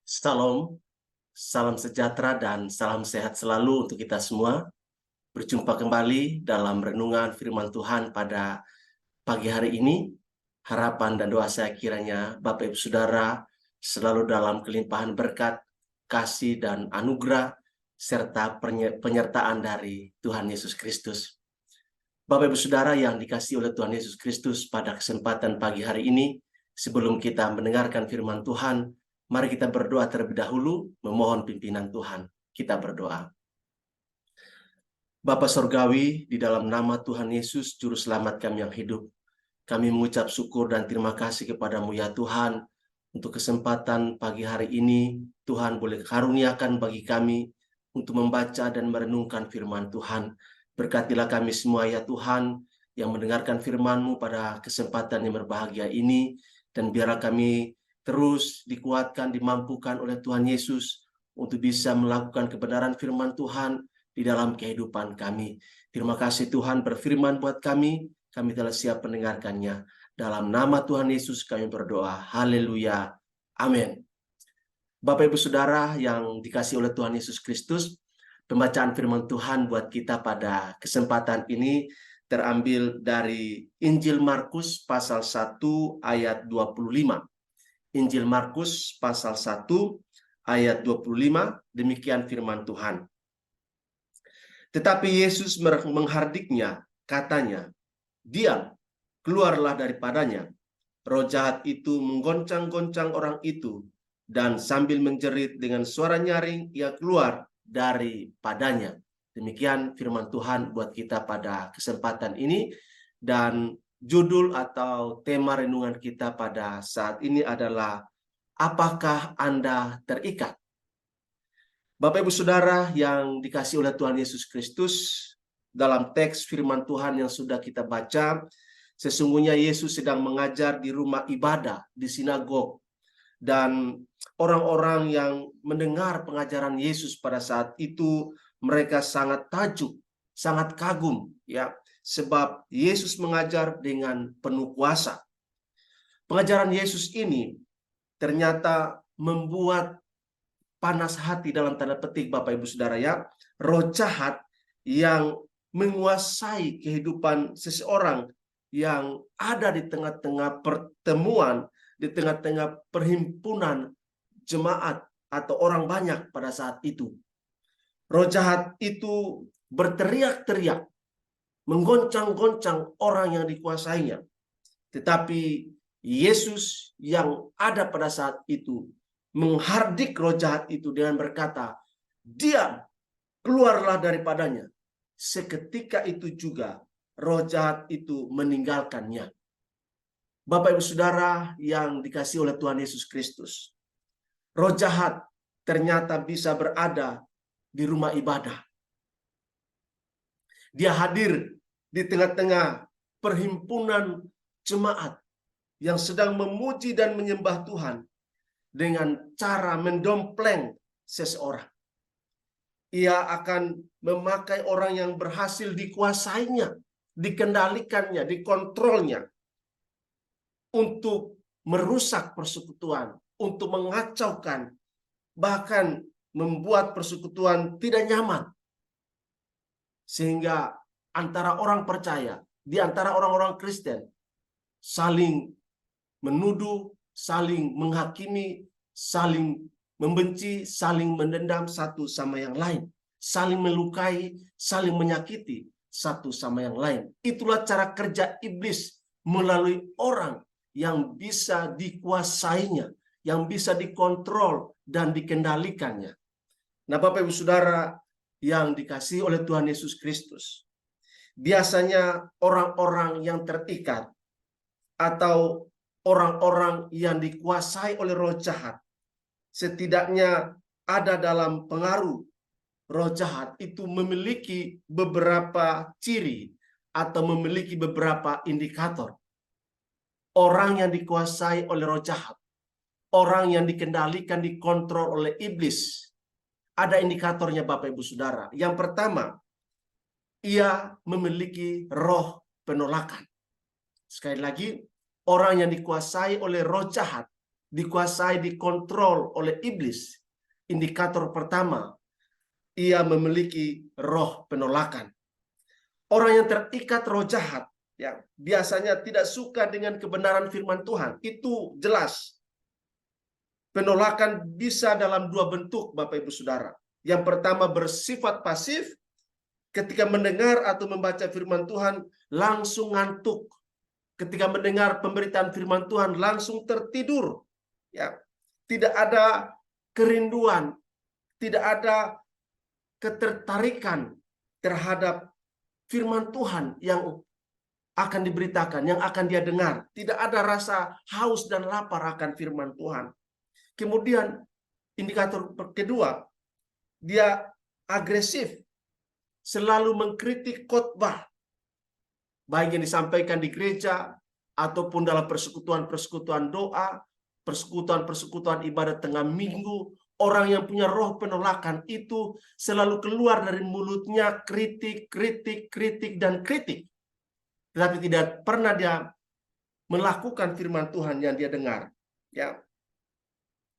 Salam, salam sejahtera dan salam sehat selalu untuk kita semua. Berjumpa kembali dalam renungan firman Tuhan pada pagi hari ini. Harapan dan doa saya kiranya Bapak Ibu Saudara selalu dalam kelimpahan berkat, kasih dan anugerah, serta penyertaan dari Tuhan Yesus Kristus. Bapak Ibu Saudara yang dikasihi oleh Tuhan Yesus Kristus, pada kesempatan pagi hari ini, sebelum kita mendengarkan firman Tuhan, mari kita berdoa terlebih dahulu, memohon pimpinan Tuhan. Kita berdoa. Bapa Sorgawi, di dalam nama Tuhan Yesus, Juru Selamat kami yang hidup, kami mengucap syukur dan terima kasih kepadamu ya Tuhan, untuk kesempatan pagi hari ini. Tuhan boleh karuniakan bagi kami untuk membaca dan merenungkan firman Tuhan. Berkatilah kami semua ya Tuhan, yang mendengarkan firman-Mu pada kesempatan yang berbahagia ini, dan biarlah kami terus dikuatkan, dimampukan oleh Tuhan Yesus untuk bisa melakukan kebenaran firman Tuhan di dalam kehidupan kami. Terima kasih Tuhan berfirman buat kami telah siap mendengarkannya. Dalam nama Tuhan Yesus kami berdoa. Haleluya. Amin. Bapak Ibu Saudara yang dikasihi oleh Tuhan Yesus Kristus, pembacaan firman Tuhan buat kita pada kesempatan ini terambil dari Injil Markus pasal 1 ayat 25. Injil Markus pasal 1 ayat 25, demikian firman Tuhan. Tetapi Yesus menghardiknya, katanya, "Diam, keluarlah daripadanya." Roh jahat itu menggoncang-goncang orang itu, dan sambil menjerit dengan suara nyaring, ia keluar daripadanya. Demikian firman Tuhan buat kita pada kesempatan ini. Dan judul atau tema renungan kita pada saat ini adalah, apakah Anda terikat? Bapak Ibu Saudara yang dikasihi oleh Tuhan Yesus Kristus, dalam teks firman Tuhan yang sudah kita baca, sesungguhnya Yesus sedang mengajar di rumah ibadah, di sinagog. Dan orang-orang yang mendengar pengajaran Yesus pada saat itu, mereka sangat takjub, sangat kagum, ya, sebab Yesus mengajar dengan penuh kuasa. Pengajaran Yesus ini ternyata membuat panas hati dalam tanda petik Bapak Ibu Saudara ya, roh jahat yang menguasai kehidupan seseorang yang ada di tengah-tengah pertemuan, di tengah-tengah perhimpunan jemaat atau orang banyak pada saat itu. Roh jahat itu berteriak-teriak, menggoncang-goncang orang yang dikuasainya. Tetapi Yesus yang ada pada saat itu menghardik roh jahat itu dengan berkata, "Diam, keluarlah daripadanya." Seketika itu juga roh jahat itu meninggalkannya. Bapak Ibu Saudara yang dikasihi oleh Tuhan Yesus Kristus, roh jahat ternyata bisa berada di rumah ibadah. Dia hadir di tengah-tengah perhimpunan jemaat yang sedang memuji dan menyembah Tuhan dengan cara mendompleng seseorang. Ia akan memakai orang yang berhasil dikuasainya, dikendalikannya, dikontrolnya, untuk merusak persekutuan, untuk mengacaukan, bahkan membuat persekutuan tidak nyaman. Sehingga antara orang percaya, di antara orang-orang Kristen, saling menuduh, saling menghakimi, saling membenci, saling mendendam satu sama yang lain, saling melukai, saling menyakiti satu sama yang lain. Itulah cara kerja iblis melalui orang yang bisa dikuasainya, yang bisa dikontrol dan dikendalikannya. Nah, Bapak Ibu Saudara yang dikasihi oleh Tuhan Yesus Kristus, biasanya orang-orang yang terikat atau orang-orang yang dikuasai oleh roh jahat, setidaknya ada dalam pengaruh roh jahat itu memiliki beberapa ciri atau memiliki beberapa indikator. Orang yang dikuasai oleh roh jahat, orang yang dikendalikan, dikontrol oleh iblis, ada indikatornya Bapak Ibu Saudara. Yang pertama, ia memiliki roh penolakan. Sekali lagi, orang yang dikuasai oleh roh jahat dikuasai, dikontrol oleh iblis. Indikator pertama, ia memiliki roh penolakan. Orang yang terikat roh jahat, ya, biasanya tidak suka dengan kebenaran firman Tuhan. Itu jelas. Penolakan bisa dalam dua bentuk, Bapak Ibu Saudara. Yang pertama bersifat pasif, ketika mendengar atau membaca firman Tuhan langsung ngantuk. Ketika mendengar pemberitaan firman Tuhan langsung tertidur. Ya, tidak ada kerinduan, tidak ada ketertarikan terhadap firman Tuhan yang akan diberitakan, yang akan dia dengar. Tidak ada rasa haus dan lapar akan firman Tuhan. Kemudian indikator kedua, dia agresif, selalu mengkritik khotbah, baik yang disampaikan di gereja ataupun dalam persekutuan-persekutuan doa, persekutuan-persekutuan ibadat tengah minggu. Orang yang punya roh penolakan itu selalu keluar dari mulutnya kritik, kritik, kritik, dan kritik. Tetapi tidak pernah dia melakukan firman Tuhan yang dia dengar. Ya,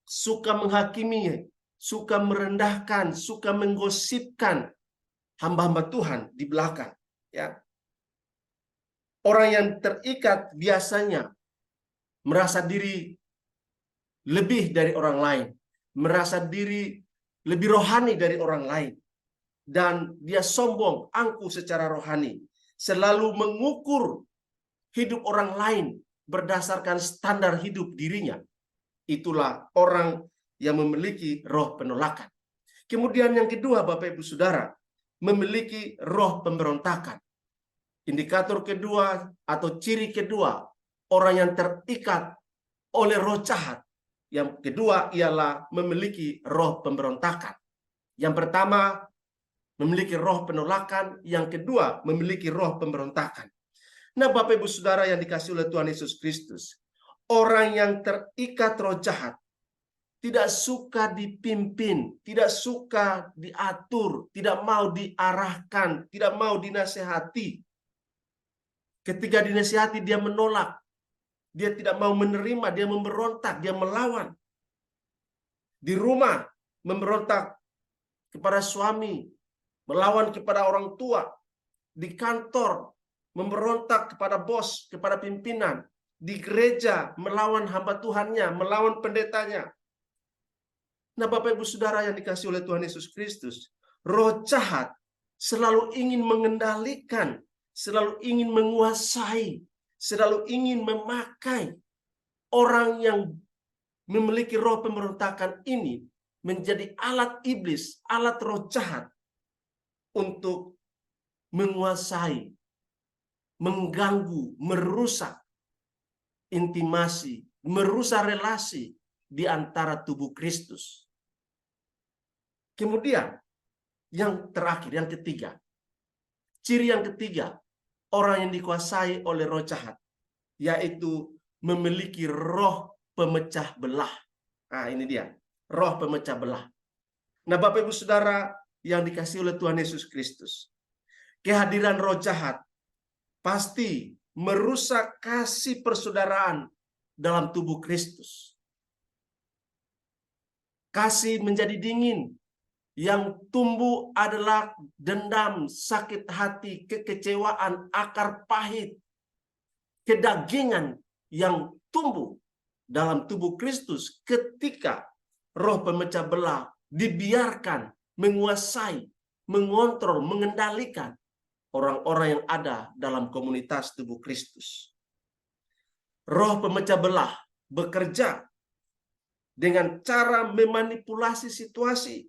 suka menghakimi, suka merendahkan, suka menggosipkan hamba-hamba Tuhan di belakang. Ya, orang yang terikat biasanya merasa diri lebih dari orang lain, merasa diri lebih rohani dari orang lain, dan dia sombong, angkuh secara rohani, selalu mengukur hidup orang lain berdasarkan standar hidup dirinya. Itulah orang yang memiliki roh penolakan. Kemudian yang kedua, Bapak Ibu Saudara, memiliki roh pemberontakan. Indikator kedua atau ciri kedua, orang yang terikat oleh roh jahat. Yang kedua ialah memiliki roh pemberontakan. Yang pertama memiliki roh penolakan, yang kedua memiliki roh pemberontakan. Nah, Bapak Ibu Saudara yang dikasihi oleh Tuhan Yesus Kristus, orang yang terikat roh jahat tidak suka dipimpin, tidak suka diatur, tidak mau diarahkan, tidak mau dinasehati. Ketika dinasehati dia menolak, dia tidak mau menerima, dia memberontak, dia melawan. Di rumah memberontak kepada suami, melawan kepada orang tua. Di kantor memberontak kepada bos, kepada pimpinan. Di gereja melawan hamba Tuhannya, melawan pendetanya. Nah, Bapak Ibu Saudara yang dikasihi oleh Tuhan Yesus Kristus, roh jahat selalu ingin mengendalikan, selalu ingin menguasai, selalu ingin memakai orang yang memiliki roh pemberontakan ini menjadi alat iblis, alat roh jahat untuk menguasai, mengganggu, merusak intimasi, merusak relasi di antara tubuh Kristus. Kemudian yang terakhir, yang ketiga, ciri yang ketiga, orang yang dikuasai oleh roh jahat, yaitu memiliki roh pemecah belah. Nah, ini dia, roh pemecah belah. Nah, Bapak Ibu Saudara yang dikasihi oleh Tuhan Yesus Kristus, kehadiran roh jahat pasti merusak kasih persaudaraan dalam tubuh Kristus. Kasih menjadi dingin, yang tumbuh adalah dendam, sakit hati, kekecewaan, akar pahit, kedagingan yang tumbuh dalam tubuh Kristus ketika roh pemecah belah dibiarkan menguasai, mengontrol, mengendalikan orang-orang yang ada dalam komunitas tubuh Kristus. Roh pemecah belah bekerja dengan cara memanipulasi situasi,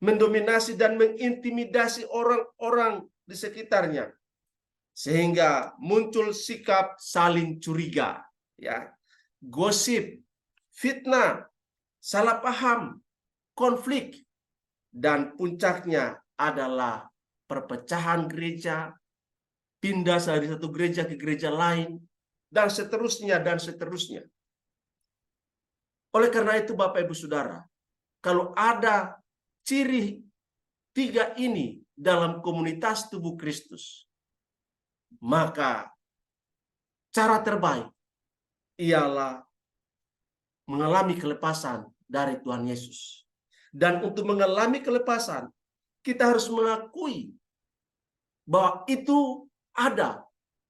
mendominasi dan mengintimidasi orang-orang di sekitarnya, sehingga muncul sikap saling curiga, ya, gosip, fitnah, salah paham, konflik, dan puncaknya adalah perpecahan gereja, pindah dari satu gereja ke gereja lain, dan seterusnya dan seterusnya. Oleh karena itu, Bapak Ibu Saudara, kalau ada ciri tiga ini dalam komunitas tubuh Kristus, maka cara terbaik ialah mengalami kelepasan dari Tuhan Yesus. Dan untuk mengalami kelepasan, kita harus mengakui bahwa itu ada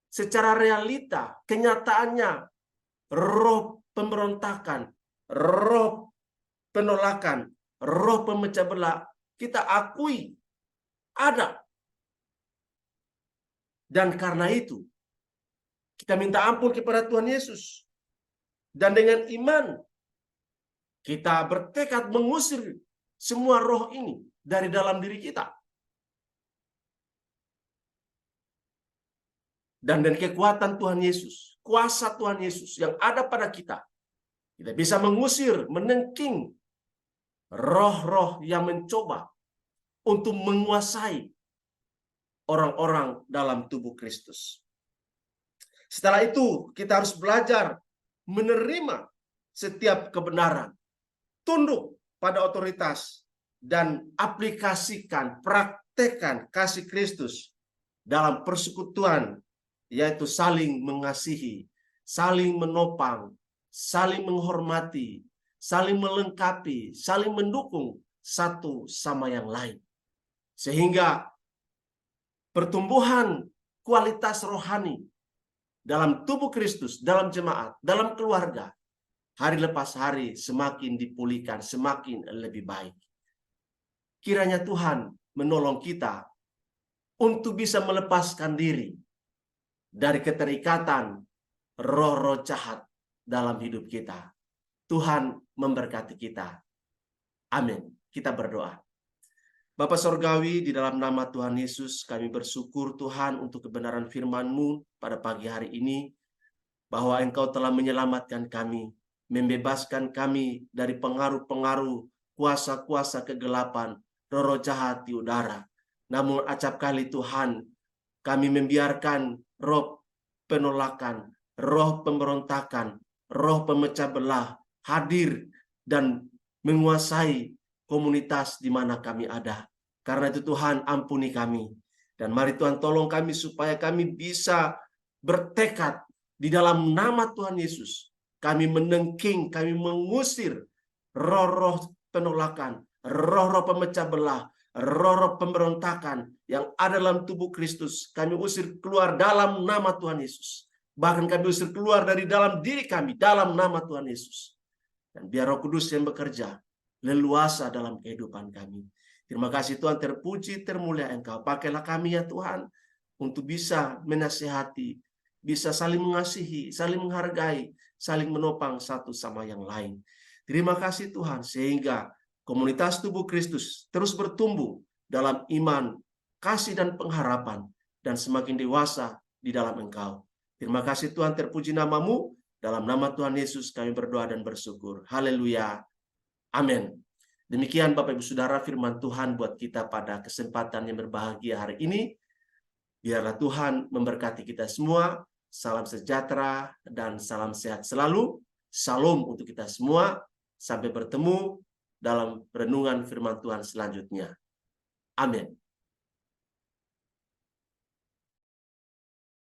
secara realita, kenyataannya, roh pemberontakan, roh penolakan, roh pemecah belah, kita akui ada. Dan karena itu, kita minta ampun kepada Tuhan Yesus. Dan dengan iman, kita bertekad mengusir semua roh ini dari dalam diri kita. Dan dengan kekuatan Tuhan Yesus, kuasa Tuhan Yesus yang ada pada kita, kita bisa mengusir, menengking roh-roh yang mencoba untuk menguasai orang-orang dalam tubuh Kristus. Setelah itu, kita harus belajar menerima setiap kebenaran, tunduk pada otoritas, dan aplikasikan, praktekkan kasih Kristus dalam persekutuan, yaitu saling mengasihi, saling menopang, saling menghormati, saling melengkapi, saling mendukung satu sama yang lain. Sehingga pertumbuhan kualitas rohani dalam tubuh Kristus, dalam jemaat, dalam keluarga, hari lepas hari semakin dipulihkan, semakin lebih baik. Kiranya Tuhan menolong kita untuk bisa melepaskan diri dari keterikatan roh-roh jahat dalam hidup kita. Tuhan memberkati kita. Amin. Kita berdoa. Bapa Sorgawi, di dalam nama Tuhan Yesus, kami bersyukur Tuhan untuk kebenaran firman-Mu pada pagi hari ini, bahwa Engkau telah menyelamatkan kami, membebaskan kami dari pengaruh-pengaruh kuasa-kuasa kegelapan, roh-roh jahat di udara. Namun acap kali Tuhan, kami membiarkan roh penolakan, roh pemberontakan, roh pemecah belah hadir dan menguasai komunitas di mana kami ada. Karena itu Tuhan, ampuni kami. Dan mari Tuhan tolong kami supaya kami bisa bertekad di dalam nama Tuhan Yesus. Kami menengking, kami mengusir roh-roh penolakan, roh-roh pemecah belah, roh-roh pemberontakan yang ada dalam tubuh Kristus. Kami usir keluar dalam nama Tuhan Yesus. Bahkan kami usir keluar dari dalam diri kami dalam nama Tuhan Yesus. Dan biar Roh Kudus yang bekerja leluasa dalam kehidupan kami. Terima kasih Tuhan, terpuji, termulia Engkau. Pakailah kami ya Tuhan, untuk bisa menasihati, bisa saling mengasihi, saling menghargai, saling menopang satu sama yang lain. Terima kasih Tuhan, sehingga komunitas tubuh Kristus terus bertumbuh dalam iman, kasih, dan pengharapan, dan semakin dewasa di dalam Engkau. Terima kasih Tuhan, terpuji nama-Mu. Dalam nama Tuhan Yesus kami berdoa dan bersyukur. Haleluya. Amin. Demikian Bapak Ibu Saudara firman Tuhan buat kita pada kesempatan yang berbahagia hari ini. Biarlah Tuhan memberkati kita semua. Salam sejahtera dan salam sehat selalu. Salam untuk kita semua. Sampai bertemu dalam renungan firman Tuhan selanjutnya. Amin.